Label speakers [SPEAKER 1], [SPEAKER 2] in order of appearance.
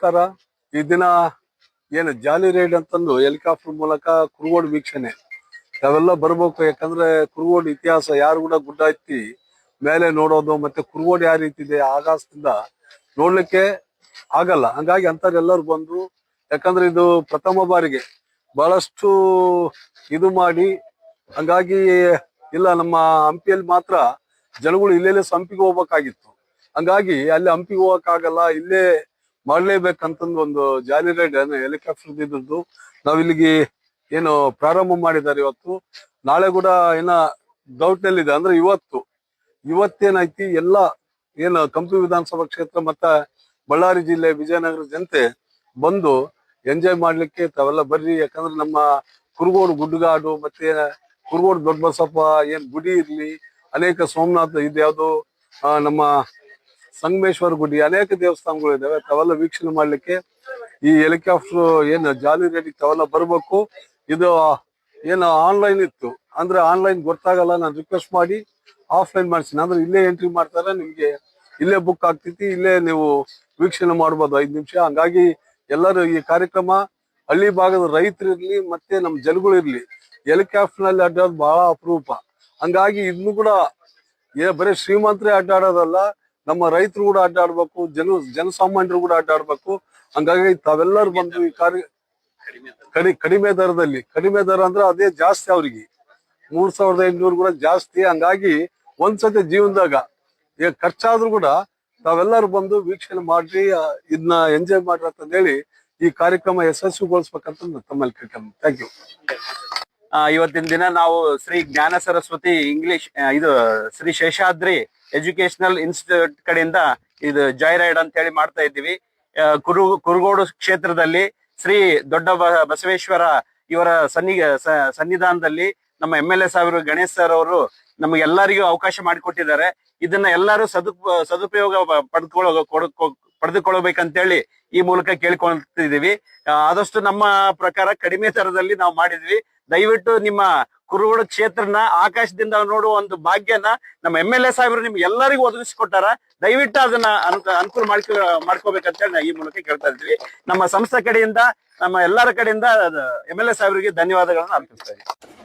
[SPEAKER 1] ನಮಸ್ಕಾರ. ಈ ದಿನ ಏನು ಜಾಲಿ ರೈಡ್ ಅಂತಂದು ಹೆಲಿಕಾಪ್ಟರ್ ಮೂಲಕ ಕುರುಗೋಡು ವೀಕ್ಷಣೆ ನಾವೆಲ್ಲ ಬರ್ಬೇಕು. ಯಾಕಂದ್ರೆ ಕುರುಗೋಡು ಇತಿಹಾಸ ಯಾರು ಕೂಡ ಗುಡ್ಡ ಹತ್ತಿ ಮೇಲೆ ನೋಡೋದು ಮತ್ತೆ ಕುರುಗೋಡು ಯಾವ ರೀತಿ ಇದೆ ಆಕಾಶದಿಂದ ನೋಡ್ಲಿಕ್ಕೆ ಆಗಲ್ಲ. ಹಂಗಾಗಿ ಅಂತವ್ರೆಲ್ಲರೂ ಬಂದ್ರು. ಯಾಕಂದ್ರೆ ಇದು ಪ್ರಥಮ ಬಾರಿಗೆ ಬಹಳಷ್ಟು ಇದು ಮಾಡಿ, ಹಂಗಾಗಿ ಇಲ್ಲ ನಮ್ಮ ಹಂಪಿಯಲ್ಲಿ ಮಾತ್ರ ಜನಗಳು ಇಲ್ಲೆಲ್ಲೇ ಹಂಪಿಗೆ ಹೋಗ್ಬೇಕಾಗಿತ್ತು. ಹಂಗಾಗಿ ಅಲ್ಲಿ ಹಂಪಿಗೆ ಹೋಗಕ್ಕಾಗಲ್ಲ, ಇಲ್ಲೇ ಮಾಡ್ಲೇಬೇಕಂತಂದು ಒಂದು ಜಾಲಿ ರೈಡ್ ಹೆಲಿಕಾಪ್ಟರ್ ಇದ್ದದ್ದು ನಾವ್ ಇಲ್ಲಿಗೆ ಏನು ಪ್ರಾರಂಭ ಮಾಡಿದ್ದಾರೆ ಇವತ್ತು. ನಾಳೆ ಕೂಡ ಏನ ಡೌಟ್ ನಲ್ಲಿದೆ. ಅಂದ್ರೆ ಇವತ್ತೇನೈತಿ ಎಲ್ಲ ಏನು ಕಂಪಿ ವಿಧಾನಸಭಾ ಕ್ಷೇತ್ರ ಮತ್ತೆ ಬಳ್ಳಾರಿ ಜಿಲ್ಲೆ ವಿಜಯನಗರ ಜನತೆ ಬಂದು ಎಂಜಾಯ್ ಮಾಡ್ಲಿಕ್ಕೆ ತಾವೆಲ್ಲ ಬರ್ರಿ. ಯಾಕಂದ್ರೆ ನಮ್ಮ ಕುರುಗೋಡು ಗುಡ್ಡಗಾಡು ಮತ್ತೆ ಕುರುಗೋಡು ದೊಡ್ಡ ಬಸಪ್ಪ ಏನ್ ಗುಡಿ ಇರ್ಲಿ, ಅನೇಕ ಸೋಮನಾಥ ಇದು ಯಾವ್ದು ನಮ್ಮ ಸಂಗಮೇಶ್ವರ ಗುಡಿ, ಅನೇಕ ದೇವಸ್ಥಾನಗಳು ಇದಾವೆ. ತಾವೆಲ್ಲ ವೀಕ್ಷಣೆ ಮಾಡ್ಲಿಕ್ಕೆ ಈ ಹೆಲಿಕಾಪ್ಟರ್ ಏನು ಜಾಲಿ ರೇಡಿಗೆ ತಾವೆಲ್ಲ ಬರ್ಬೇಕು. ಇದು ಏನು ಆನ್ಲೈನ್ ಇತ್ತು ಅಂದ್ರೆ ಆನ್ಲೈನ್ ಗೊತ್ತಾಗಲ್ಲ, ನಾನು ರಿಕ್ವೆಸ್ಟ್ ಮಾಡಿ ಆಫ್ಲೈನ್ ಮಾಡ್ತೀನಿ. ಅಂದ್ರೆ ಇಲ್ಲೇ ಎಂಟ್ರಿ ಮಾಡ್ತಾರೆ, ನಿಮ್ಗೆ ಇಲ್ಲೇ ಬುಕ್ ಆಗ್ತೈತಿ, ಇಲ್ಲೇ ನೀವು ವೀಕ್ಷಣೆ ಮಾಡ್ಬೋದು 5 ನಿಮಿಷ. ಹಂಗಾಗಿ ಎಲ್ಲರೂ ಈ ಕಾರ್ಯಕ್ರಮ ಹಳ್ಳಿ ಭಾಗದ ರೈತರು ಇರ್ಲಿ ಮತ್ತೆ ನಮ್ಮ ಜನಗಳು ಇರ್ಲಿ, ಹೆಲಿಕಾಪ್ಟರ್ ನಲ್ಲಿ ಅಡ್ಡಾಡೋದು ಬಹಳ ಅಪರೂಪ. ಹಂಗಾಗಿ ಇದನ್ನು ಕೂಡ ಬರೀ ಶ್ರೀಮಂತರೇ ಅಡ್ಡಾಡೋದಲ್ಲ, ನಮ್ಮ ರೈತರು ಕೂಡ ಅಡ್ಡಾಡ್ಬೇಕು, ಜನಸಾಮಾನ್ಯರು ಕೂಡ ಅಡ್ಡಾಡ್ಬೇಕು. ಹಂಗಾಗಿ ತಾವೆಲ್ಲರೂ ಬಂದು ಈ ಕಾರ್ಯ ಕಡಿಮೆ ದರ ಅಂದ್ರೆ ಅದೇ ಜಾಸ್ತಿ ಅವ್ರಿಗೆ 3,500 ಕೂಡ ಜಾಸ್ತಿ. ಹಂಗಾಗಿ ಒಂದ್ಸತಿ ಜೀವನದಾಗ ಈಗ ಖರ್ಚಾದ್ರೂ ಕೂಡ ತಾವೆಲ್ಲರೂ ಬಂದು ವೀಕ್ಷಣೆ ಮಾಡ್ರಿ, ಇದನ್ನ ಎಂಜಾಯ್ ಮಾಡ್ರಿ ಅಂತ ಹೇಳಿ ಈ ಕಾರ್ಯಕ್ರಮ ಯಶಸ್ವಿಗೊಳಿಸ್ಬೇಕಂತ ತಮ್ಮಲ್ಲಿ ಕೇಳ್ಕೊಂಡು. Thank you.
[SPEAKER 2] ಇವತ್ತಿನ ದಿನ ನಾವು ಶ್ರೀ ಜ್ಞಾನ ಸರಸ್ವತಿ ಇಂಗ್ಲಿಷ್ ಇದು ಶ್ರೀ ಶೇಷಾದ್ರಿ ಎಜುಕೇಶನಲ್ ಇನ್ಸ್ಟಿಟ್ಯೂಟ್ ಕಡೆಯಿಂದ ಇದು ಜಾಯ್ ರೈಡ್ ಅಂತ ಹೇಳಿ ಮಾಡ್ತಾ ಇದ್ದೀವಿ. ಕುರುಗೋಡು ಕ್ಷೇತ್ರದಲ್ಲಿ ಶ್ರೀ ದೊಡ್ಡ ಬಸವೇಶ್ವರ ಇವರ ಸನ್ನಿಧಾನದಲ್ಲಿ ನಮ್ಮ MLA ಸಾಹೇಬರು ಗಣೇಶ್ ಸರ್ ಅವರು ನಮಗೆಲ್ಲರಿಗೂ ಅವಕಾಶ ಮಾಡಿಕೊಟ್ಟಿದ್ದಾರೆ. ಇದನ್ನ ಎಲ್ಲರೂ ಸದುಪಯೋಗ ಪಡೆದುಕೊಳ್ಳಬೇಕಂತೇಳಿ ಈ ಮೂಲಕ ಕೇಳ್ಕೊಳ್ತಿದೀವಿ. ಆದಷ್ಟು ನಮ್ಮ ಪ್ರಕಾರ ಕಡಿಮೆ ದರದಲ್ಲಿ ನಾವು ಮಾಡಿದ್ವಿ. ದಯವಿಟ್ಟು ನಿಮ್ಮ ಕುರುಗೋಡು ಕ್ಷೇತ್ರನ ಆಕಾಶದಿಂದ ನೋಡುವ ಒಂದು ಭಾಗ್ಯನ ನಮ್ಮ MLA ಸಾಹೇಬರು ನಿಮ್ಗೆ ಎಲ್ಲರಿಗೂ ಒದಗಿಸಿಕೊಟ್ಟಾರ. ದಯವಿಟ್ಟು ಅದನ್ನ ಅನುಕೂಲ ಮಾಡ್ಕೋಬೇಕಂತೇಳಿ ನಾವು ಈ ಮೂಲಕ ಕೇಳ್ತಾ ಇದ್ವಿ. ನಮ್ಮ ಸಂಸ್ಥೆ ಕಡೆಯಿಂದ ನಮ್ಮ ಎಲ್ಲರ ಕಡೆಯಿಂದ MLA ಸಾಹೇಬರಿಗೆ ಧನ್ಯವಾದಗಳನ್ನ ಅರ್ಪಿಸ್ತಾ ಇದ್ದೀವಿ.